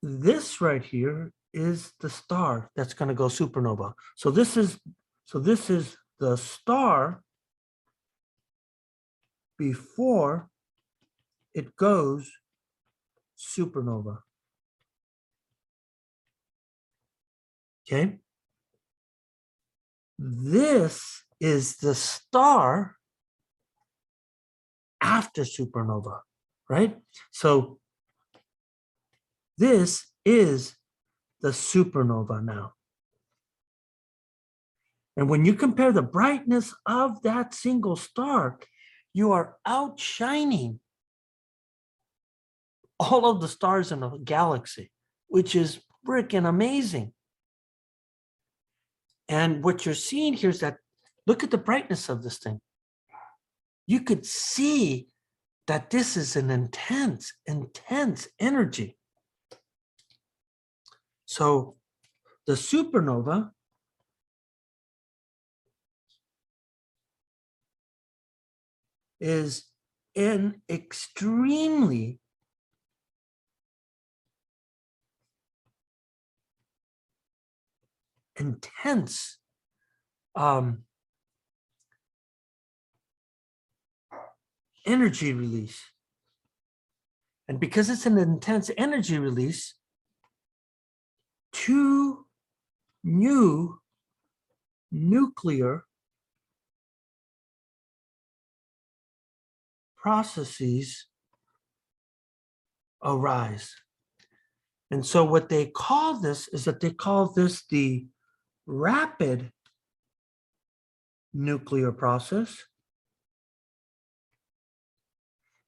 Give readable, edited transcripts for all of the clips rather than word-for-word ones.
this right here is the star that's going to go supernova. So this is the star before it goes supernova. Okay. This is the star after supernova, right? So this is the supernova now. And when you compare the brightness of that single star, you are outshining all of the stars in the galaxy, which is freaking amazing. And what you're seeing here is that, look at the brightness of this thing. You could see that this is an intense energy. So the supernova is an extremely intense energy release. And because it's an intense energy release, two new nuclear processes arise. And so what they call this is that they call this the rapid nuclear process.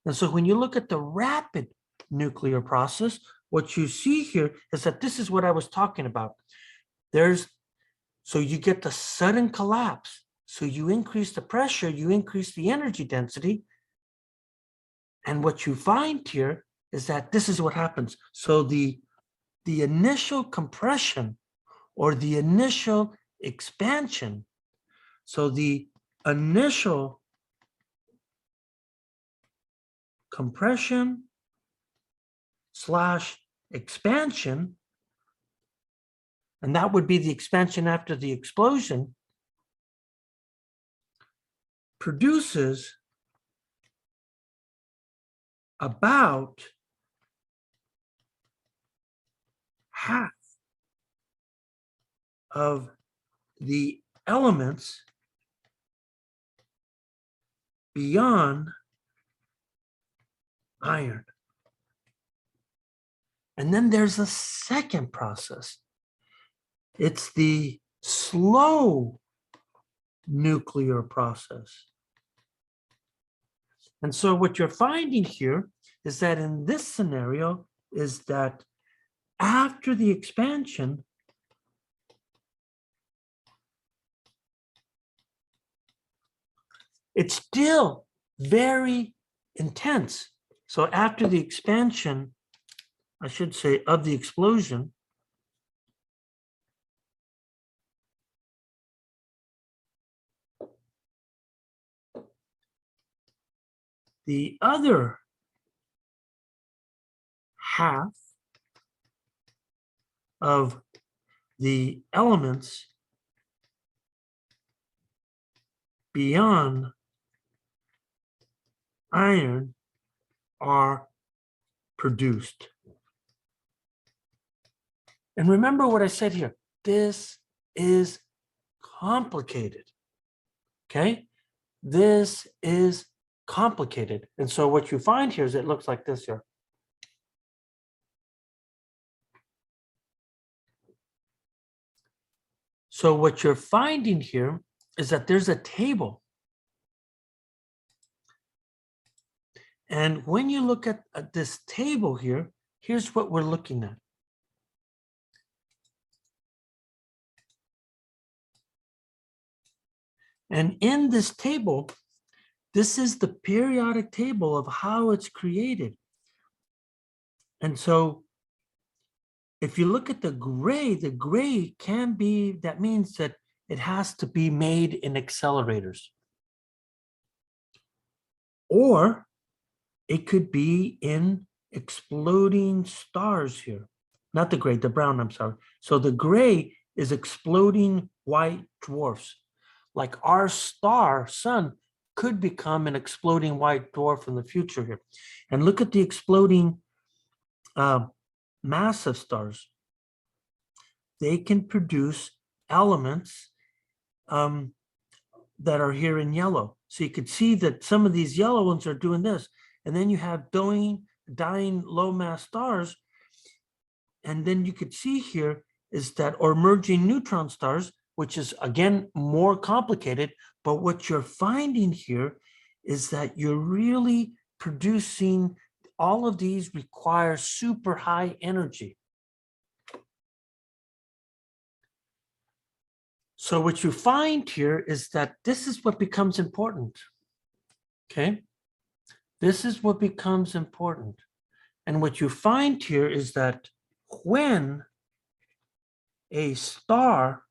And so when you look at the rapid nuclear process, what you see here is that this is what I was talking about. So you get the sudden collapse. So you increase the pressure, you increase the energy density. And what you find here is that this is what happens. So the initial compression or the initial expansion, so the initial compression / expansion, and that would be the expansion after the explosion, produces about half of the elements beyond iron. And then there's a second process. It's the slow nuclear process. And so what you're finding here is that in this scenario is that after the expansion, it's still very intense. So after the expansion, I should say, of the explosion, the other half of the elements beyond iron are produced. And remember what I said here, this is complicated, okay? This is complicated. And so what you find here is it looks like this here. So what you're finding here is that there's a table. And when you look at this table here, here's what we're looking at. And in this table, this is the periodic table of how it's created. And so if you look at the gray can be, that means that it has to be made in accelerators. Or it could be in exploding stars here. not the gray, the brown, I'm sorry. So the gray is exploding white dwarfs. Like our star, sun, could become an exploding white dwarf in the future here. And look at the exploding massive stars. They can produce elements that are here in yellow. So you could see that some of these yellow ones are doing this. And then you have dying low mass stars. And then you could see here is that, or merging neutron stars, which is again more complicated. But what you're finding here is that you're really producing, all of these require super high energy. So what you find here is that this is what becomes important, okay? This is what becomes important. And what you find here is that when a star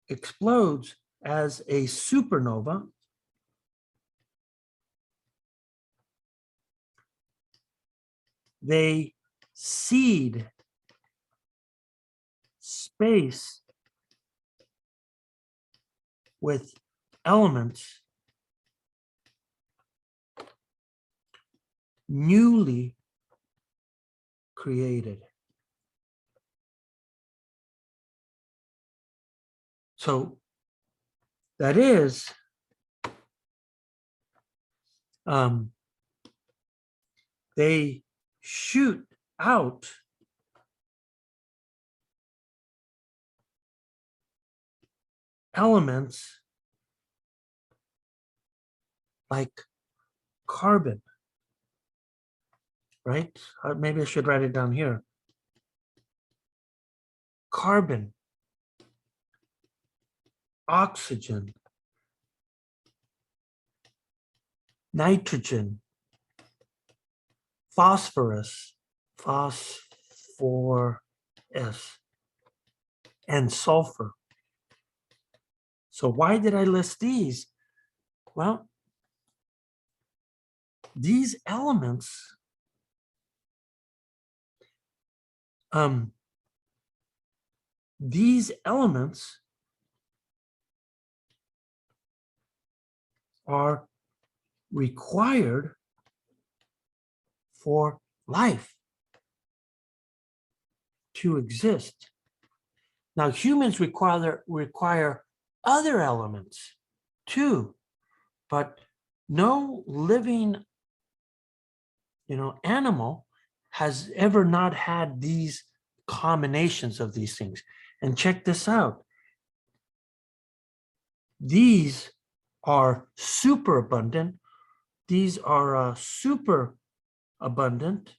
explodes as a supernova, they seed space with elements newly created. So that is they shoot out elements like carbon, right? Maybe I should write it down here. Carbon, oxygen, nitrogen, phosphorus, and sulfur. So why did I list these? Well, these elements are required for life to exist. Now, humans require other elements too, but no living, animal has ever not had these combinations of these things. And check this out. These are super abundant. These are super abundant.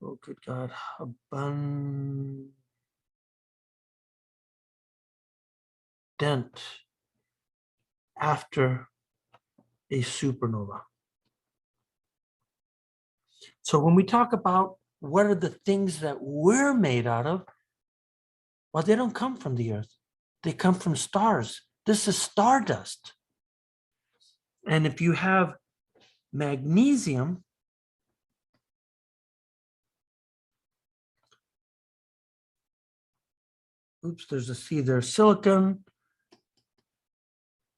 Oh, good God. Abundant after a supernova. So when we talk about what are the things that we're made out of, well, they don't come from the earth. They come from stars. This is stardust. And if you have magnesium, oops, there's a C there, silicon,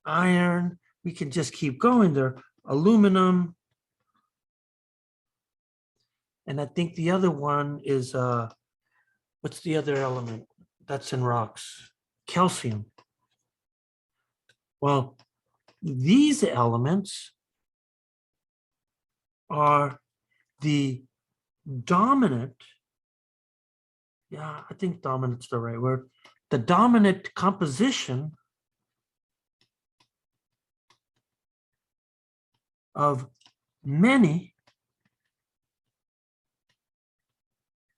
iron, we can just keep going there, aluminum. And I think the other one is, what's the other element that's in rocks? Calcium. Well, these elements are the dominant, I think dominant's the right word, the dominant composition of many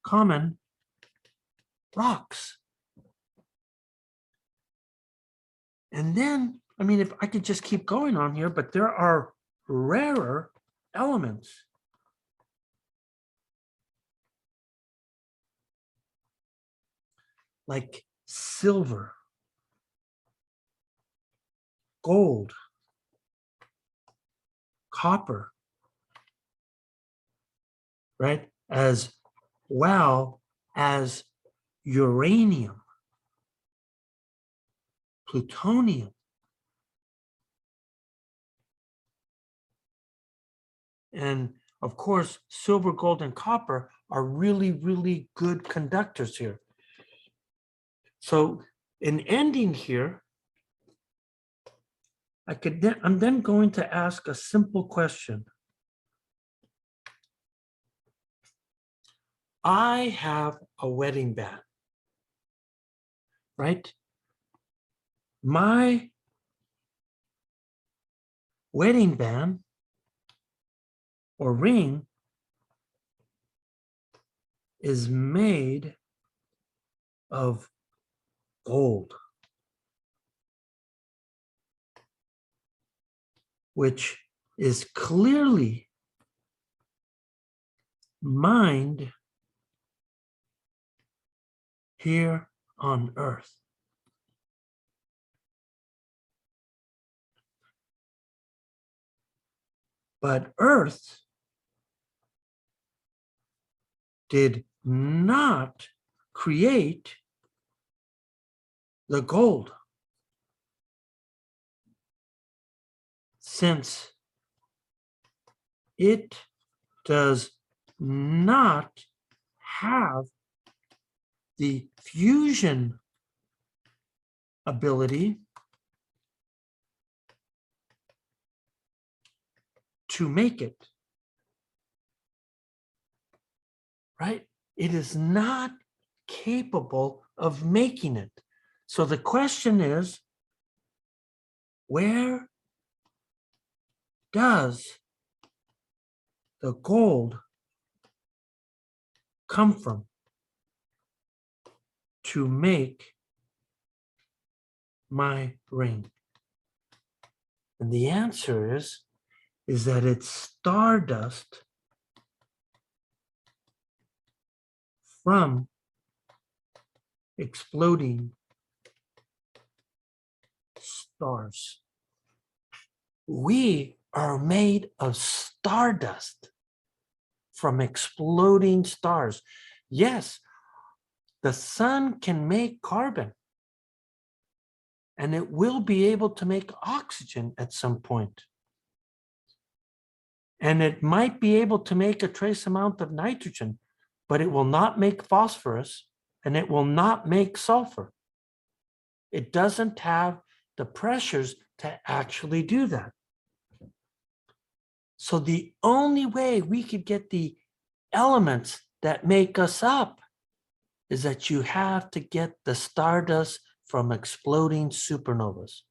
common rocks. And then, if I could just keep going on here, but there are rarer elements. Like silver, gold, copper, right? As well as uranium, plutonium, and of course, silver, gold, and copper are really, really good conductors here. So in ending here, I'm then going to ask a simple question. I have a wedding band, right? My wedding band or ring is made of gold, which is clearly mined here on Earth. But Earth did not create the gold, since it does not have the fusion ability to make it, right? It is not capable of making it. So the question is, where does the gold come from to make my ring? And the answer is that it's stardust from exploding stars. We are made of stardust from exploding stars. Yes, the sun can make carbon, and it will be able to make oxygen at some point. And it might be able to make a trace amount of nitrogen, but it will not make phosphorus, and it will not make sulfur. It doesn't have the pressures to actually do that. So the only way we could get the elements that make us up is that you have to get the stardust from exploding supernovas.